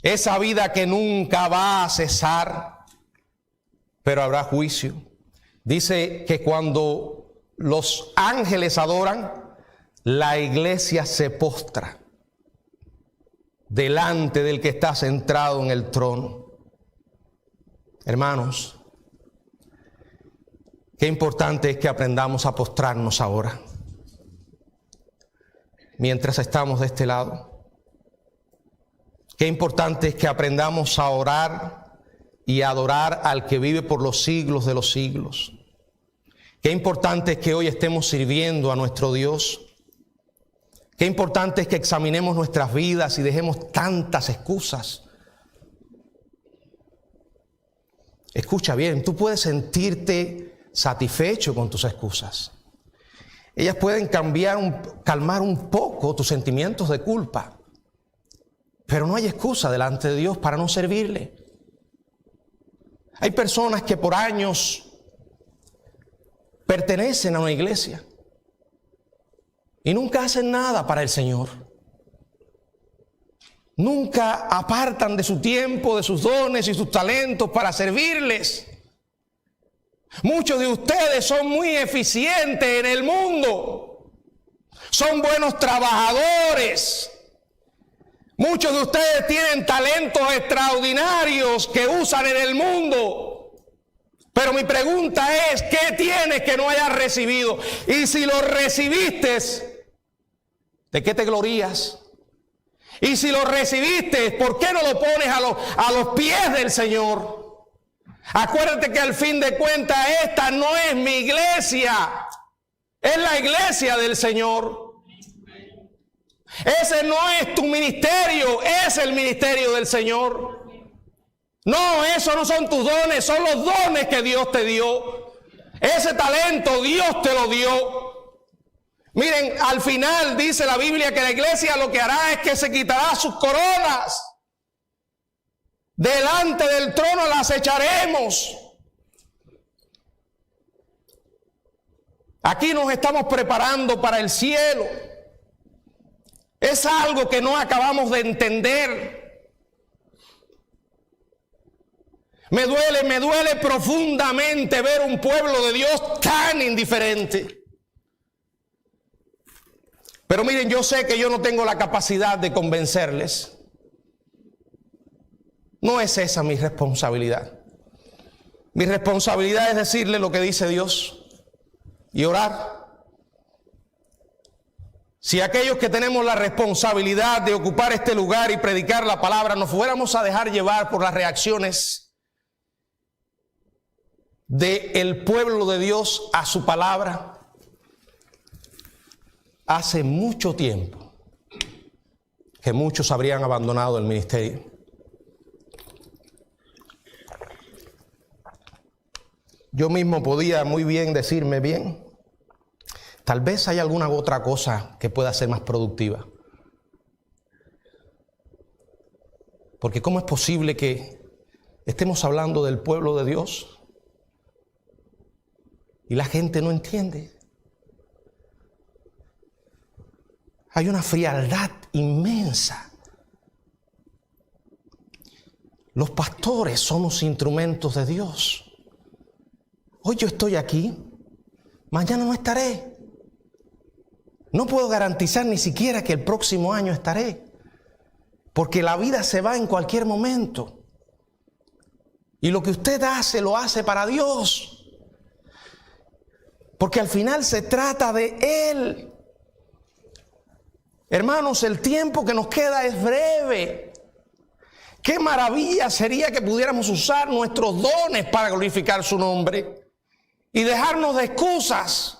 Esa vida que nunca va a cesar, pero habrá juicio. Dice que cuando los ángeles adoran, la iglesia se postra delante del que está centrado en el trono. Hermanos, qué importante es que aprendamos a postrarnos ahora, mientras estamos de este lado. Qué importante es que aprendamos a orar y a adorar al que vive por los siglos de los siglos. Qué importante es que hoy estemos sirviendo a nuestro Dios. Qué importante es que examinemos nuestras vidas y dejemos tantas excusas. Escucha bien, tú puedes sentirte satisfecho con tus excusas. Ellas pueden calmar un poco tus sentimientos de culpa. Pero no hay excusa delante de Dios para no servirle. Hay personas que por años pertenecen a una iglesia y nunca hacen nada para el Señor. Nunca apartan de su tiempo, de sus dones y sus talentos para servirles. Muchos de ustedes son muy eficientes en el mundo. Son buenos trabajadores. Muchos de ustedes tienen talentos extraordinarios que usan en el mundo. Pero mi pregunta es, ¿qué tienes que no hayas recibido? Y si lo recibiste, ¿de qué te glorías? Y si lo recibiste, ¿por qué no lo pones a los pies del Señor? Acuérdate que al fin de cuentas esta no es mi iglesia, es la iglesia del Señor. Ese no es tu ministerio, es el ministerio del Señor. No, esos no son tus dones, son los dones que Dios te dio. Ese talento Dios te lo dio. Miren, al final dice la Biblia que la iglesia lo que hará es que se quitará sus coronas. Delante del trono las echaremos. Aquí nos estamos preparando para el cielo. Es algo que no acabamos de entender. Me duele profundamente ver un pueblo de Dios tan indiferente. Pero miren, yo sé que yo no tengo la capacidad de convencerles. No es esa mi responsabilidad. Mi responsabilidad es decirle lo que dice Dios y orar. Si aquellos que tenemos la responsabilidad de ocupar este lugar y predicar la palabra nos fuéramos a dejar llevar por las reacciones del pueblo de Dios a su palabra, hace mucho tiempo que muchos habrían abandonado el ministerio. Yo mismo podía muy bien decirme, bien, tal vez hay alguna otra cosa que pueda ser más productiva. Porque ¿cómo es posible que estemos hablando del pueblo de Dios y la gente no entiende? Hay una frialdad inmensa. Los pastores somos instrumentos de Dios. Hoy yo estoy aquí, mañana no estaré. No puedo garantizar ni siquiera que el próximo año estaré, porque la vida se va en cualquier momento. Y lo que usted hace, lo hace para Dios, porque al final se trata de Él. Hermanos, el tiempo que nos queda es breve. Qué maravilla sería que pudiéramos usar nuestros dones para glorificar su nombre y dejarnos de excusas.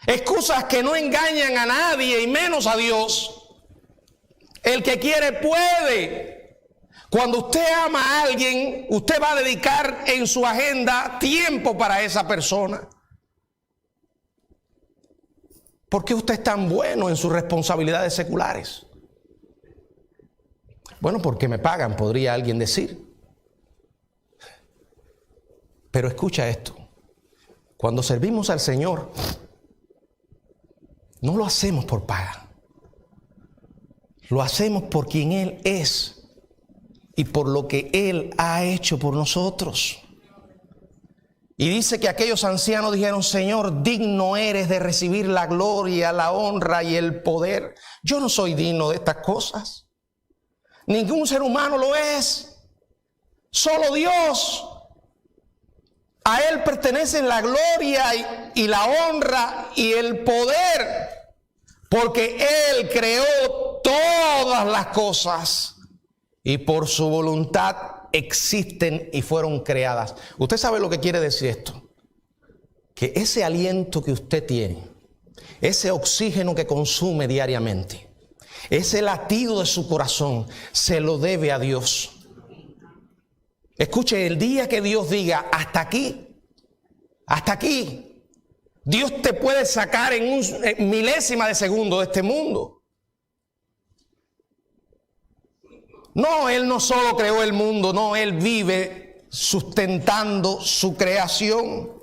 Excusas que no engañan a nadie y menos a Dios. El que quiere puede. Cuando usted ama a alguien, usted va a dedicar en su agenda tiempo para esa persona. ¿Por qué usted es tan bueno en sus responsabilidades seculares? Bueno, porque me pagan, podría alguien decir. Pero escucha esto. Cuando servimos al Señor, no lo hacemos por paga. Lo hacemos por quien Él es y por lo que Él ha hecho por nosotros. Y dice que aquellos ancianos dijeron, Señor, digno eres de recibir la gloria, la honra y el poder. Yo no soy digno de estas cosas. Ningún ser humano lo es. Solo Dios. A Él pertenecen la gloria y la honra y el poder, porque Él creó todas las cosas y por su voluntad existen y fueron creadas. ¿Usted sabe lo que quiere decir esto? Que ese aliento que usted tiene, ese oxígeno que consume diariamente, ese latido de su corazón, se lo debe a Dios. Escuche, el día que Dios diga hasta aquí, Dios te puede sacar en un milésima de segundo de este mundo. No, Él no solo creó el mundo, no, Él vive sustentando su creación.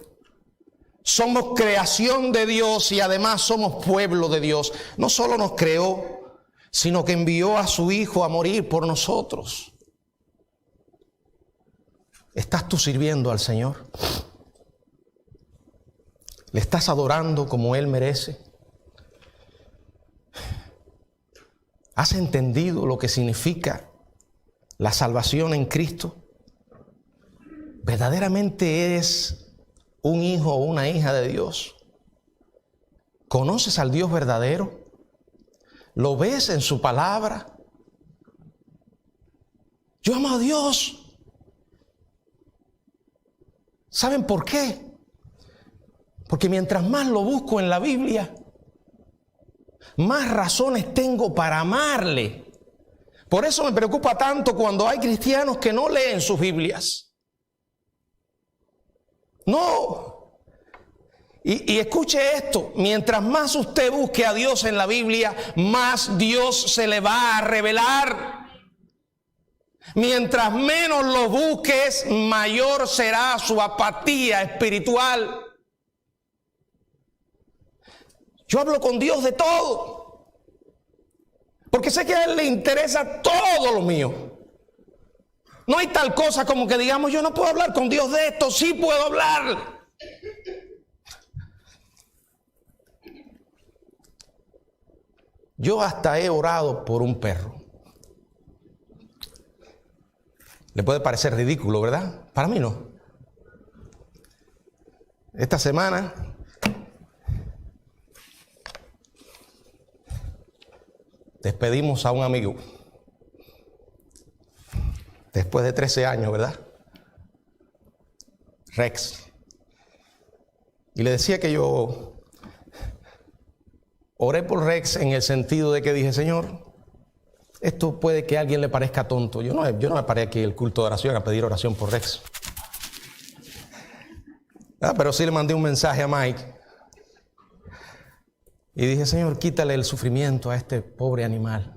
Somos creación de Dios y además somos pueblo de Dios. No solo nos creó, sino que envió a su Hijo a morir por nosotros. ¿Estás tú sirviendo al Señor? ¿Le estás adorando como Él merece? ¿Has entendido lo que significa la salvación en Cristo? ¿Verdaderamente eres un hijo o una hija de Dios? ¿Conoces al Dios verdadero? ¿Lo ves en su palabra? Yo amo a Dios. ¿Saben por qué? Porque mientras más lo busco en la Biblia, más razones tengo para amarle. Por eso me preocupa tanto cuando hay cristianos que no leen sus Biblias. No. Y escuche esto, mientras más usted busque a Dios en la Biblia, más Dios se le va a revelar. Mientras menos lo busques, mayor será su apatía espiritual. Yo hablo con Dios de todo, porque sé que a Él le interesa todo lo mío. No hay tal cosa como que digamos, yo no puedo hablar con Dios de esto. Sí puedo hablar. Yo hasta he orado por un perro. Le puede parecer ridículo, ¿verdad? Para mí no. Esta semana despedimos a un amigo. Después de 13 años, ¿verdad? Rex. Y le decía que yo oré por Rex en el sentido de que dije, Señor, esto puede que a alguien le parezca tonto. Yo no me paré aquí el culto de oración a pedir oración por Rex. Pero sí le mandé un mensaje a Mike. Y dije, Señor, quítale el sufrimiento a este pobre animal.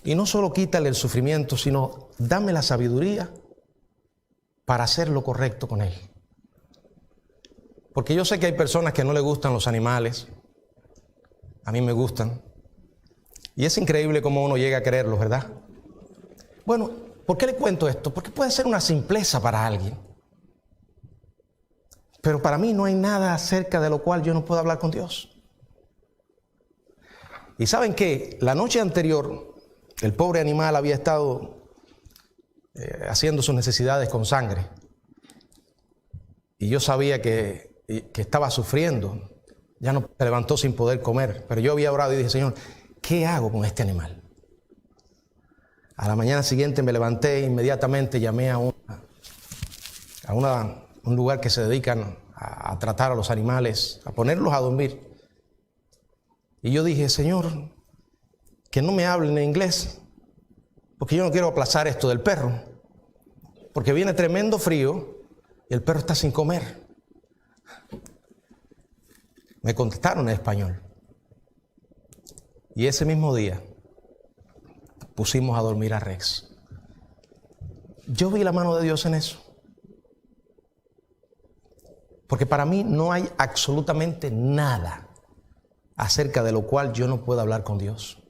Y no solo quítale el sufrimiento, sino dame la sabiduría para hacer lo correcto con él. Porque yo sé que hay personas que no les gustan los animales. A mí me gustan. Y es increíble cómo uno llega a quererlos, ¿verdad? Bueno, ¿por qué le cuento esto? Porque puede ser una simpleza para alguien. Pero para mí no hay nada acerca de lo cual yo no pueda hablar con Dios. Y ¿saben qué? La noche anterior, el pobre animal había estado haciendo sus necesidades con sangre. Y yo sabía que estaba sufriendo. Ya no se levantó sin poder comer. Pero yo había orado y dije, Señor, ¿qué hago con este animal? A la mañana siguiente me levanté e inmediatamente llamé a un lugar que se dedican a tratar a los animales, a ponerlos a dormir. Y yo dije, Señor, que no me hablen en inglés, porque yo no quiero aplazar esto del perro, porque viene tremendo frío y el perro está sin comer. Me contestaron en español. Y ese mismo día pusimos a dormir a Rex. Yo vi la mano de Dios en eso. Porque para mí no hay absolutamente nada acerca de lo cual yo no pueda hablar con Dios.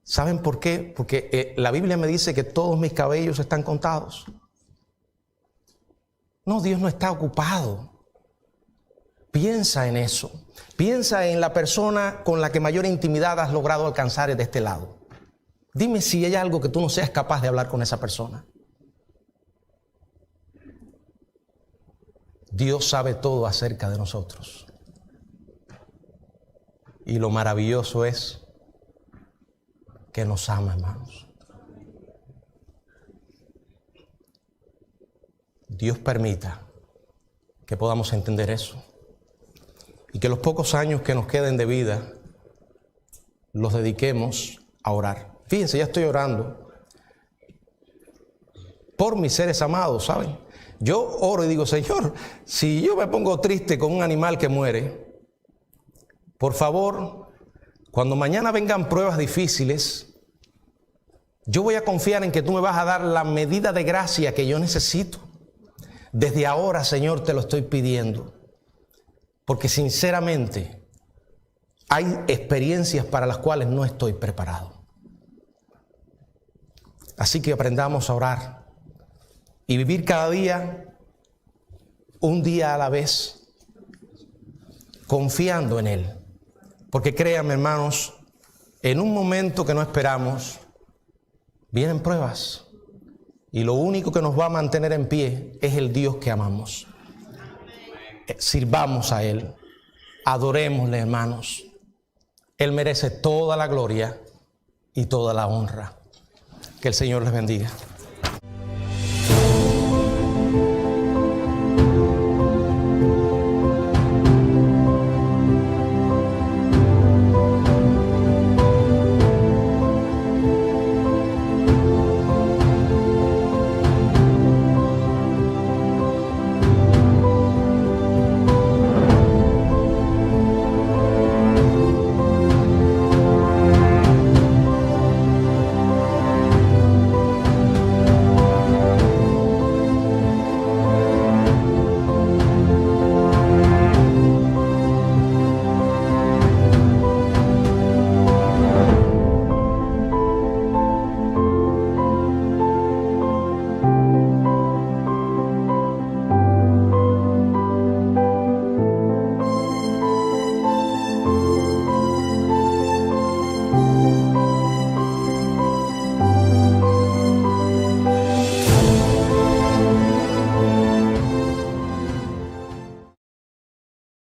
¿Saben por qué? Porque la Biblia me dice que todos mis cabellos están contados. No, Dios no está ocupado. Piensa en eso. Piensa en la persona con la que mayor intimidad has logrado alcanzar de este lado. Dime si hay algo que tú no seas capaz de hablar con esa persona. Dios sabe todo acerca de nosotros. Y lo maravilloso es que nos ama, hermanos. Dios permita que podamos entender eso. Y que los pocos años que nos queden de vida los dediquemos a orar. Fíjense, ya estoy orando por mis seres amados, ¿saben? Yo oro y digo, Señor, si yo me pongo triste con un animal que muere, por favor, cuando mañana vengan pruebas difíciles, yo voy a confiar en que tú me vas a dar la medida de gracia que yo necesito. Desde ahora, Señor, te lo estoy pidiendo. Porque sinceramente hay experiencias para las cuales no estoy preparado. Así que aprendamos a orar y vivir cada día, un día a la vez, confiando en Él. Porque créanme, hermanos, en un momento que no esperamos, vienen pruebas. Y lo único que nos va a mantener en pie es el Dios que amamos. Sirvamos a Él, adorémosle, hermanos. Él merece toda la gloria y toda la honra. Que el Señor les bendiga.